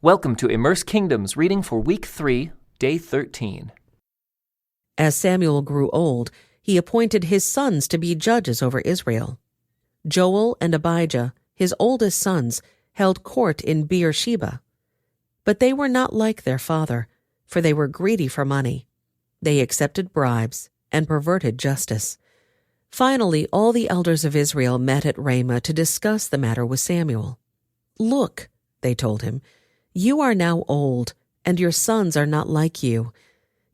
Welcome to Immerse Kingdom's reading for Week 3, Day 13. As Samuel grew old, he appointed his sons to be judges over Israel. Joel and Abijah, his oldest sons, held court in Beersheba. But they were not like their father, for they were greedy for money. They accepted bribes and perverted justice. Finally, all the elders of Israel met at Ramah to discuss the matter with Samuel. "Look," they told him, "you are now old, and your sons are not like you.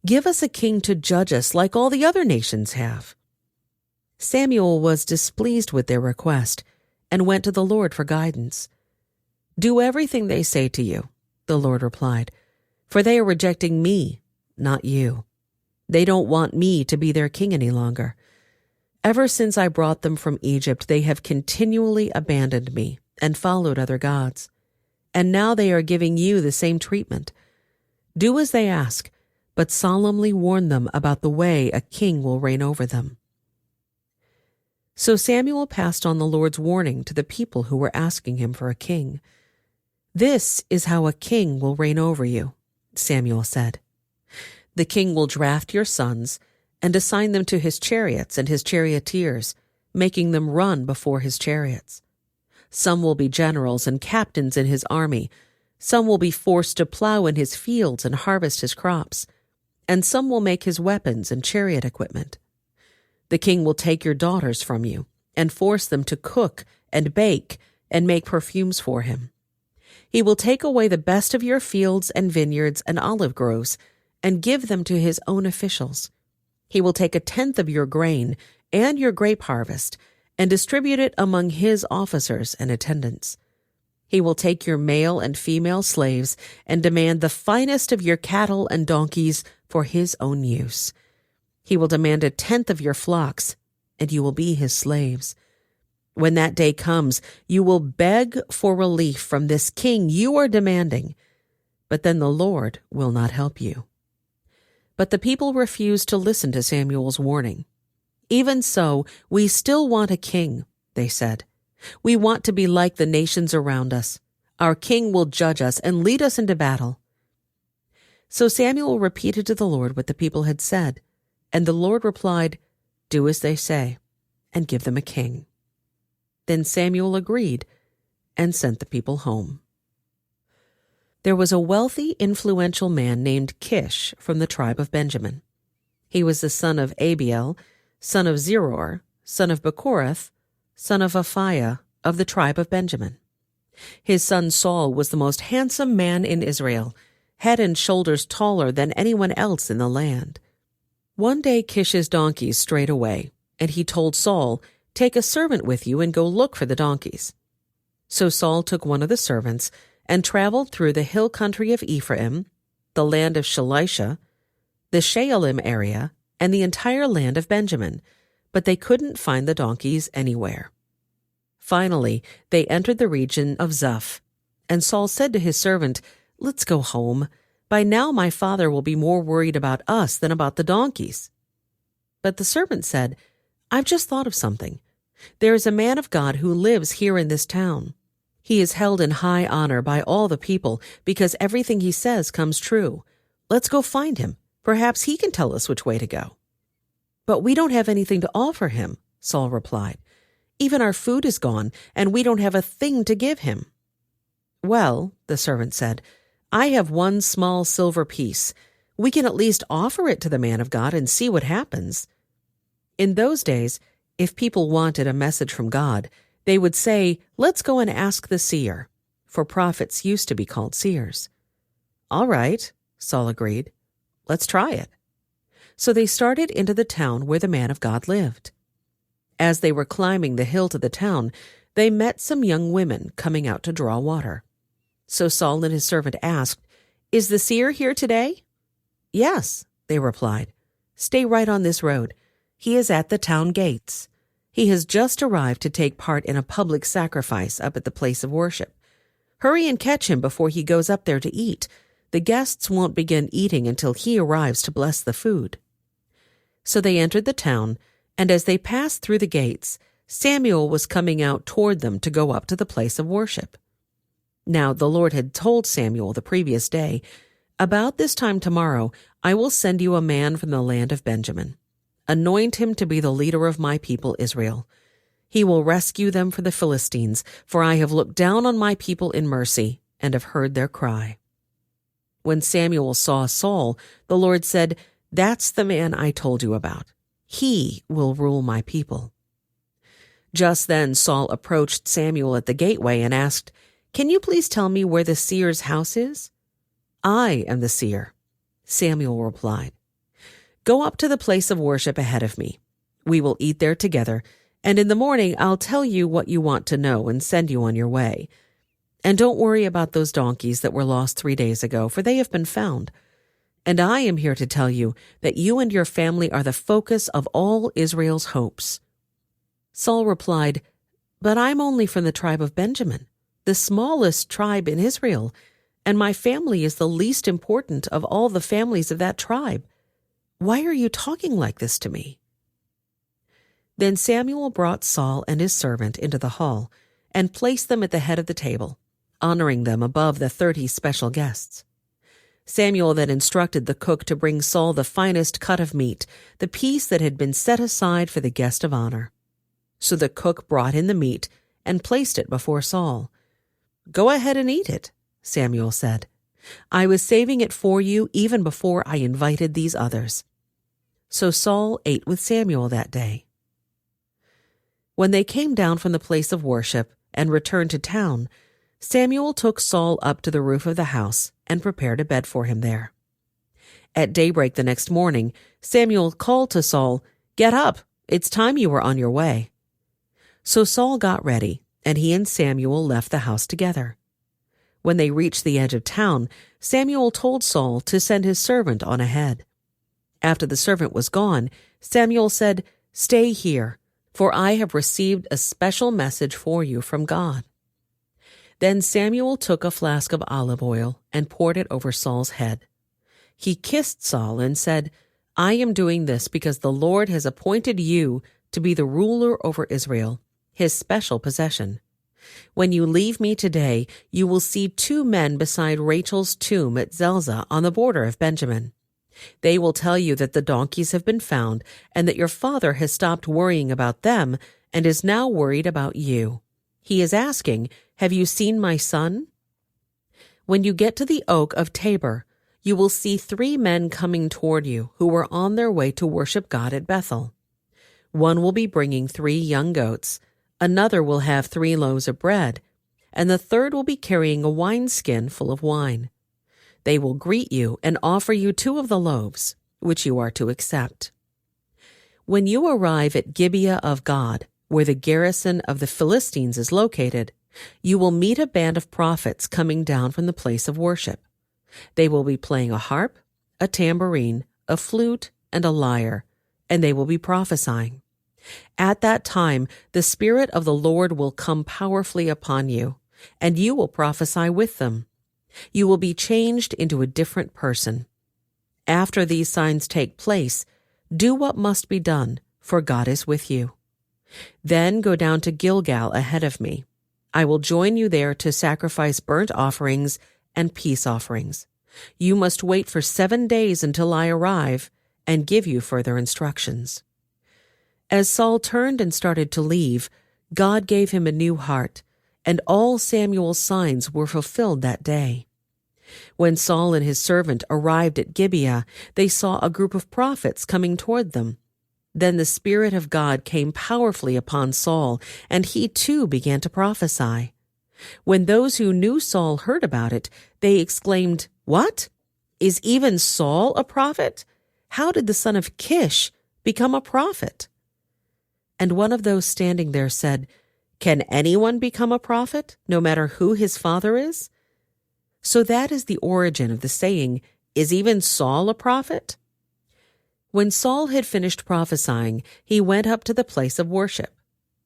Give us a king to judge us like all the other nations have." Samuel was displeased with their request and went to the Lord for guidance. "Do everything they say to you," the Lord replied, "for they are rejecting me, not you. They don't want me to be their king any longer. Ever since I brought them from Egypt, they have continually abandoned me and followed other gods. And now they are giving you the same treatment. Do as they ask, but solemnly warn them about the way a king will reign over them." So Samuel passed on the Lord's warning to the people who were asking him for a king. "This is how a king will reign over you," Samuel said. "The king will draft your sons and assign them to his chariots and his charioteers, making them run before his chariots. Some will be generals and captains in his army. Some will be forced to plow in his fields and harvest his crops. And some will make his weapons and chariot equipment. The king will take your daughters from you and force them to cook and bake and make perfumes for him. He will take away the best of your fields and vineyards and olive groves and give them to his own officials. He will take 1/10 of your grain and your grape harvest and distribute it among his officers and attendants. He will take your male and female slaves and demand the finest of your cattle and donkeys for his own use. He will demand 1/10 of your flocks, and you will be his slaves. When that day comes, you will beg for relief from this king you are demanding, but then the Lord will not help you." But the people refused to listen to Samuel's warning. "Even so, we still want a king," they said. "We want to be like the nations around us. Our king will judge us and lead us into battle." So Samuel repeated to the Lord what the people had said, and the Lord replied, "Do as they say, and give them a king." Then Samuel agreed and sent the people home. There was a wealthy, influential man named Kish from the tribe of Benjamin. He was the son of Abiel, son of Zeror, son of Bechorath, son of Aphiah, of the tribe of Benjamin. His son Saul was the most handsome man in Israel, head and shoulders taller than anyone else in the land. One day Kish's donkeys strayed away, and he told Saul, "Take a servant with you and go look for the donkeys." So Saul took one of the servants and traveled through the hill country of Ephraim, the land of Shalisha, the Shaalim area, and the entire land of Benjamin, but they couldn't find the donkeys anywhere. Finally, they entered the region of Zuph, and Saul said to his servant, "Let's go home. By now my father will be more worried about us than about the donkeys." But the servant said, "I've just thought of something. There is a man of God who lives here in this town. He is held in high honor by all the people because everything he says comes true. Let's go find him. Perhaps he can tell us which way to go." "But we don't have anything to offer him," Saul replied. "Even our food is gone, and we don't have a thing to give him." "Well," the servant said, "I have one small silver piece. We can at least offer it to the man of God and see what happens." In those days, if people wanted a message from God, they would say, "Let's go and ask the seer," for prophets used to be called seers. "All right," Saul agreed. "Let's try it." So they started into the town where the man of God lived. As they were climbing the hill to the town, they met some young women coming out to draw water. So Saul and his servant asked, "Is the seer here today?" "Yes," they replied. "Stay right on this road. He is at the town gates. He has just arrived to take part in a public sacrifice up at the place of worship. Hurry and catch him before he goes up there to eat. The guests won't begin eating until he arrives to bless the food." So they entered the town, and as they passed through the gates, Samuel was coming out toward them to go up to the place of worship. Now the Lord had told Samuel the previous day, "About this time tomorrow I will send you a man from the land of Benjamin. Anoint him to be the leader of my people Israel. He will rescue them from the Philistines, for I have looked down on my people in mercy and have heard their cry." When Samuel saw Saul, the Lord said, "That's the man I told you about. He will rule my people." Just then Saul approached Samuel at the gateway and asked, "Can you please tell me where the seer's house is?" "I am the seer," Samuel replied. "Go up to the place of worship ahead of me. We will eat there together, and in the morning I'll tell you what you want to know and send you on your way. And don't worry about those donkeys that were lost 3 days ago, for they have been found. And I am here to tell you that you and your family are the focus of all Israel's hopes." Saul replied, "But I'm only from the tribe of Benjamin, the smallest tribe in Israel, and my family is the least important of all the families of that tribe. Why are you talking like this to me?" Then Samuel brought Saul and his servant into the hall and placed them at the head of the table, honoring them above the 30 special guests. Samuel then instructed the cook to bring Saul the finest cut of meat, the piece that had been set aside for the guest of honor. So the cook brought in the meat and placed it before Saul. "Go ahead and eat it," Samuel said. "I was saving it for you even before I invited these others." So Saul ate with Samuel that day. When they came down from the place of worship and returned to town, Samuel took Saul up to the roof of the house and prepared a bed for him there. At daybreak the next morning, Samuel called to Saul, "Get up, it's time you were on your way." So Saul got ready, and he and Samuel left the house together. When they reached the edge of town, Samuel told Saul to send his servant on ahead. After the servant was gone, Samuel said, "Stay here, for I have received a special message for you from God." Then Samuel took a flask of olive oil and poured it over Saul's head. He kissed Saul and said, "I am doing this because the Lord has appointed you to be the ruler over Israel, his special possession. When you leave me today, you will see 2 men beside Rachel's tomb at Zelzah on the border of Benjamin. They will tell you that the donkeys have been found and that your father has stopped worrying about them and is now worried about you. He is asking, 'Have you seen my son?' When you get to the oak of Tabor, you will see 3 men coming toward you who are on their way to worship God at Bethel. One will be bringing 3 young goats, another will have 3 loaves of bread, and the third will be carrying a wineskin full of wine. They will greet you and offer you 2 of the loaves, which you are to accept. When you arrive at Gibeah of God, where the garrison of the Philistines is located, you will meet a band of prophets coming down from the place of worship. They will be playing a harp, a tambourine, a flute, and a lyre, and they will be prophesying. At that time, the Spirit of the Lord will come powerfully upon you, and you will prophesy with them. You will be changed into a different person. After these signs take place, do what must be done, for God is with you. Then go down to Gilgal ahead of me. I will join you there to sacrifice burnt offerings and peace offerings. You must wait for 7 days until I arrive and give you further instructions." As Saul turned and started to leave, God gave him a new heart, and all Samuel's signs were fulfilled that day. When Saul and his servant arrived at Gibeah, they saw a group of prophets coming toward them. Then the Spirit of God came powerfully upon Saul, and he too began to prophesy. When those who knew Saul heard about it, they exclaimed, "What? Is even Saul a prophet? How did the son of Kish become a prophet?" And one of those standing there said, "Can anyone become a prophet, no matter who his father is?" So that is the origin of the saying, "Is even Saul a prophet?" When Saul had finished prophesying, he went up to the place of worship.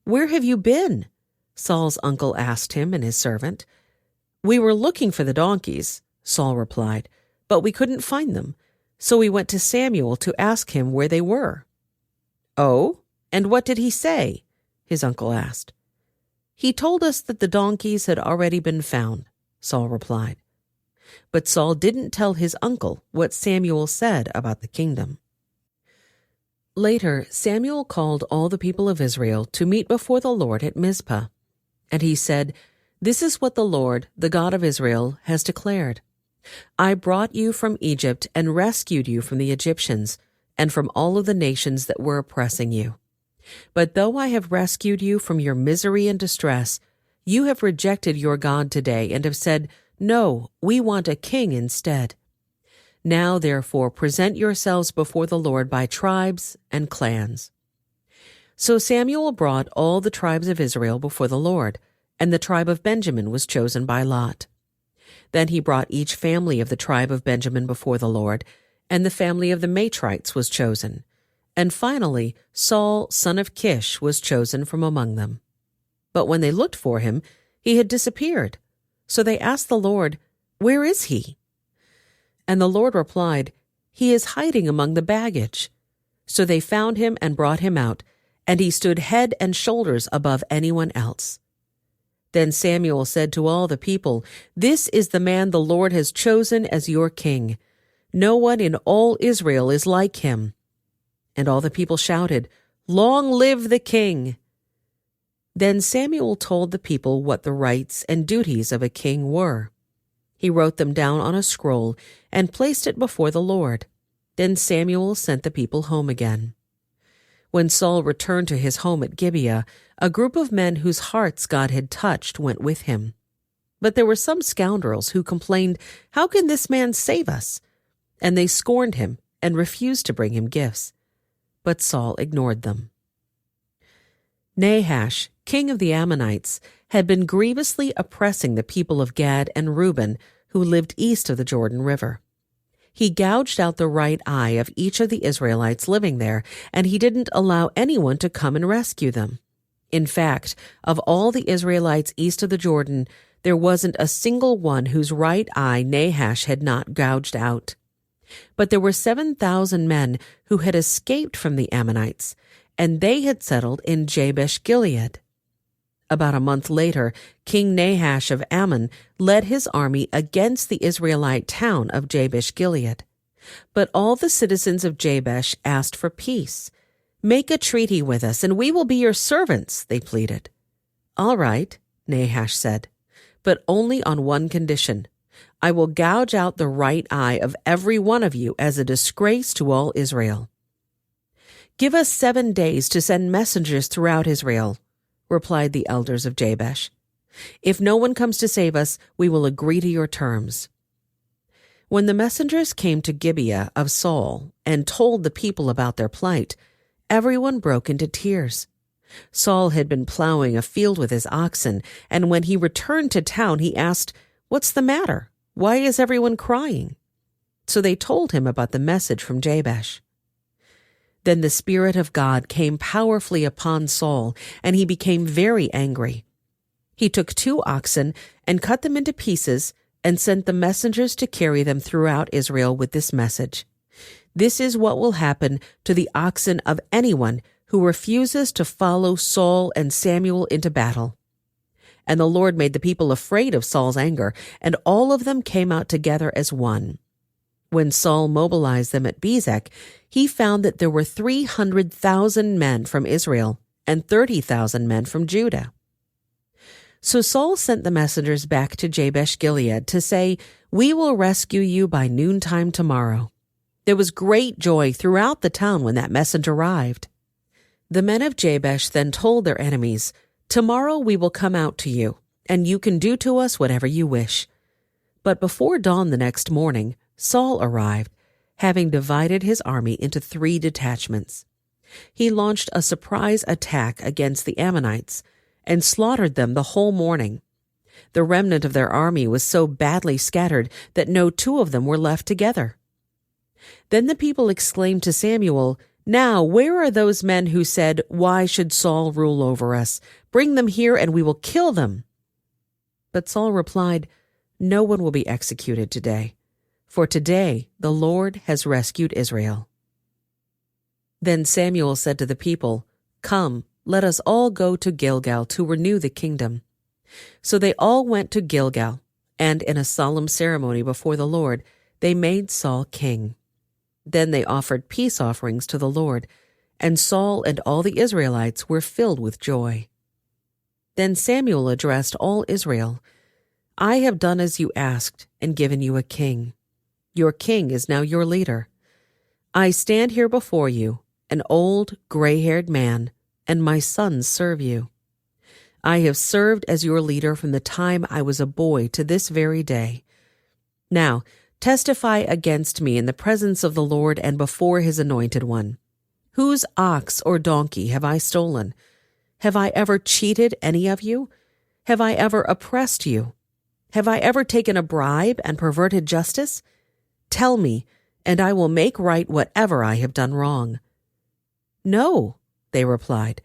"Where have you been?" Saul's uncle asked him and his servant. "We were looking for the donkeys," Saul replied, "but we couldn't find them, so we went to Samuel to ask him where they were." "Oh, and what did he say?" his uncle asked. "He told us that the donkeys had already been found," Saul replied. But Saul didn't tell his uncle what Samuel said about the kingdom. Later, Samuel called all the people of Israel to meet before the Lord at Mizpah. And he said, "This is what the Lord, the God of Israel, has declared. I brought you from Egypt and rescued you from the Egyptians and from all of the nations that were oppressing you. But though I have rescued you from your misery and distress, you have rejected your God today and have said, 'No, we want a king instead.' Now, therefore, present yourselves before the Lord by tribes and clans." So Samuel brought all the tribes of Israel before the Lord, and the tribe of Benjamin was chosen by lot. Then he brought each family of the tribe of Benjamin before the Lord, and the family of the Matrites was chosen. And finally, Saul, son of Kish, was chosen from among them. But when they looked for him, he had disappeared. So they asked the Lord, "Where is he?" And the Lord replied, "He is hiding among the baggage." So they found him and brought him out, and he stood head and shoulders above anyone else. Then Samuel said to all the people, "This is the man the Lord has chosen as your king. No one in all Israel is like him." And all the people shouted, "Long live the king!" Then Samuel told the people what the rights and duties of a king were. He wrote them down on a scroll and placed it before the Lord. Then Samuel sent the people home again. When Saul returned to his home at Gibeah, a group of men whose hearts God had touched went with him. But there were some scoundrels who complained, "How can this man save us?" And they scorned him and refused to bring him gifts. But Saul ignored them. Nahash, king of the Ammonites, had been grievously oppressing the people of Gad and Reuben, who lived east of the Jordan River. He gouged out the right eye of each of the Israelites living there, and he didn't allow anyone to come and rescue them. In fact, of all the Israelites east of the Jordan, there wasn't a single one whose right eye Nahash had not gouged out. But there were 7,000 men who had escaped from the Ammonites, and they had settled in Jabesh-Gilead. About a month later, King Nahash of Ammon led his army against the Israelite town of Jabesh-Gilead. But all the citizens of Jabesh asked for peace. "Make a treaty with us, and we will be your servants," they pleaded. "All right," Nahash said, "but only on one condition. I will gouge out the right eye of every one of you as a disgrace to all Israel." "Give us 7 days to send messengers throughout Israel," replied the elders of Jabesh. "If no one comes to save us, we will agree to your terms." When the messengers came to Gibeah of Saul and told the people about their plight, everyone broke into tears. Saul had been plowing a field with his oxen, and when he returned to town, he asked, "What's the matter? Why is everyone crying?" So they told him about the message from Jabesh. Then the Spirit of God came powerfully upon Saul, and he became very angry. He took 2 oxen and cut them into pieces and sent the messengers to carry them throughout Israel with this message: "This is what will happen to the oxen of anyone who refuses to follow Saul and Samuel into battle." And the Lord made the people afraid of Saul's anger, and all of them came out together as one. When Saul mobilized them at Bezek, he found that there were 300,000 men from Israel and 30,000 men from Judah. So Saul sent the messengers back to Jabesh-Gilead to say, "We will rescue you by noontime tomorrow." There was great joy throughout the town when that message arrived. The men of Jabesh then told their enemies, "Tomorrow we will come out to you, and you can do to us whatever you wish." But before dawn the next morning, Saul arrived, having divided his army into 3 detachments. He launched a surprise attack against the Ammonites and slaughtered them the whole morning. The remnant of their army was so badly scattered that no 2 of them were left together. Then the people exclaimed to Samuel, "Now, where are those men who said, 'Why should Saul rule over us? Bring them here and we will kill them.'" But Saul replied, "No one will be executed today, for today the Lord has rescued Israel." Then Samuel said to the people, "Come, let us all go to Gilgal to renew the kingdom." So they all went to Gilgal, and in a solemn ceremony before the Lord, they made Saul king. Then they offered peace offerings to the Lord, and Saul and all the Israelites were filled with joy. Then Samuel addressed all Israel, "I have done as you asked and given you a king. Your king is now your leader. I stand here before you, an old, gray-haired man, and my sons serve you. I have served as your leader from the time I was a boy to this very day. Now, testify against me in the presence of the Lord and before his anointed one. Whose ox or donkey have I stolen? Have I ever cheated any of you? Have I ever oppressed you? Have I ever taken a bribe and perverted justice? Tell me, and I will make right whatever I have done wrong." "No," they replied,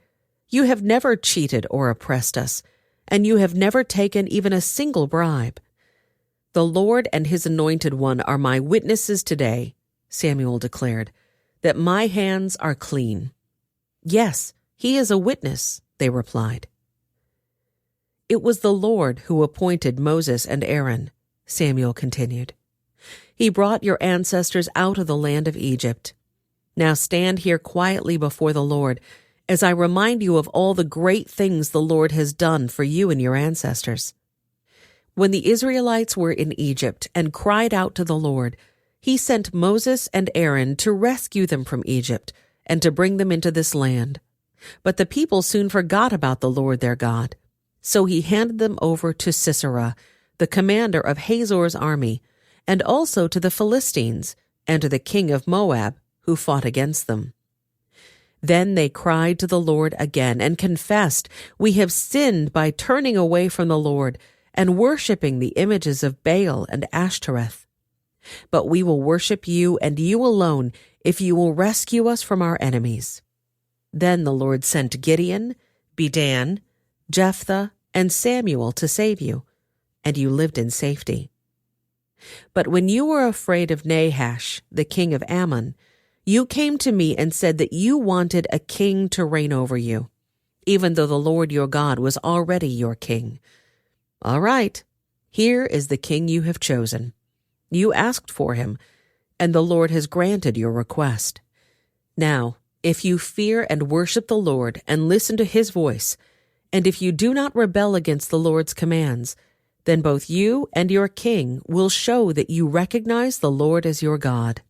"you have never cheated or oppressed us, and you have never taken even a single bribe. The Lord and his anointed one are my witnesses today," Samuel declared, "that my hands are clean." "Yes, he is a witness," they replied. "It was the Lord who appointed Moses and Aaron," Samuel continued. "He brought your ancestors out of the land of Egypt. Now stand here quietly before the Lord as I remind you of all the great things the Lord has done for you and your ancestors. When the Israelites were in Egypt and cried out to the Lord, he sent Moses and Aaron to rescue them from Egypt and to bring them into this land. But the people soon forgot about the Lord their God. So he handed them over to Sisera, the commander of Hazor's army, and also to the Philistines and to the king of Moab, who fought against them. Then they cried to the Lord again and confessed, 'We have sinned by turning away from the Lord and worshiping the images of Baal and Ashtoreth. But we will worship you and you alone if you will rescue us from our enemies.' Then the Lord sent Gideon, Bedan, Jephthah, and Samuel to save you, and you lived in safety. But when you were afraid of Nahash, the king of Ammon, you came to me and said that you wanted a king to reign over you, even though the Lord your God was already your king. All right, here is the king you have chosen. You asked for him, and the Lord has granted your request. Now, if you fear and worship the Lord and listen to his voice, and if you do not rebel against the Lord's commands, then both you and your king will show that you recognize the Lord as your God.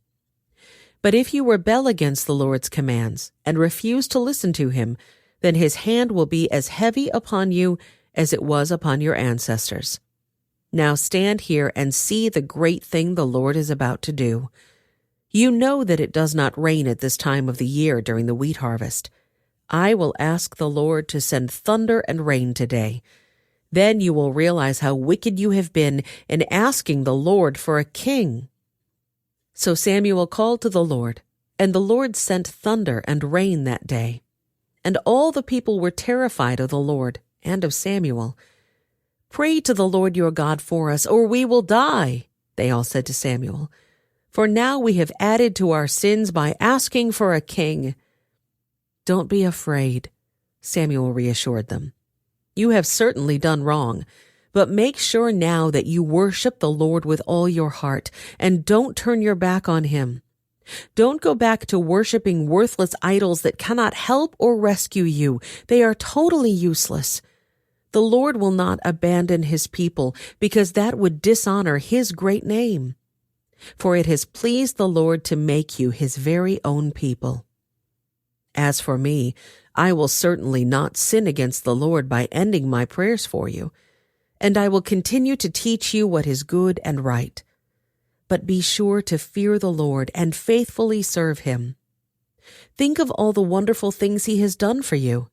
But if you rebel against the Lord's commands and refuse to listen to him, then his hand will be as heavy upon you as it was upon your ancestors. Now stand here and see the great thing the Lord is about to do. You know that it does not rain at this time of the year during the wheat harvest. I will ask the Lord to send thunder and rain today. Then you will realize how wicked you have been in asking the Lord for a king." So Samuel called to the Lord, and the Lord sent thunder and rain that day. And all the people were terrified of the Lord and of Samuel. "Pray to the Lord your God for us, or we will die," they all said to Samuel. "For now we have added to our sins by asking for a king." "Don't be afraid," Samuel reassured them. "You have certainly done wrong, but make sure now that you worship the Lord with all your heart, and don't turn your back on him. Don't go back to worshiping worthless idols that cannot help or rescue you. They are totally useless. The Lord will not abandon his people, because that would dishonor his great name. For it has pleased the Lord to make you his very own people. As for me, I will certainly not sin against the Lord by ending my prayers for you, and I will continue to teach you what is good and right. But be sure to fear the Lord and faithfully serve him. Think of all the wonderful things he has done for you.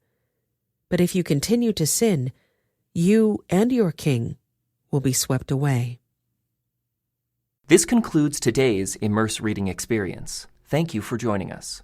But if you continue to sin, you and your king will be swept away." This concludes today's Immerse reading experience. Thank you for joining us.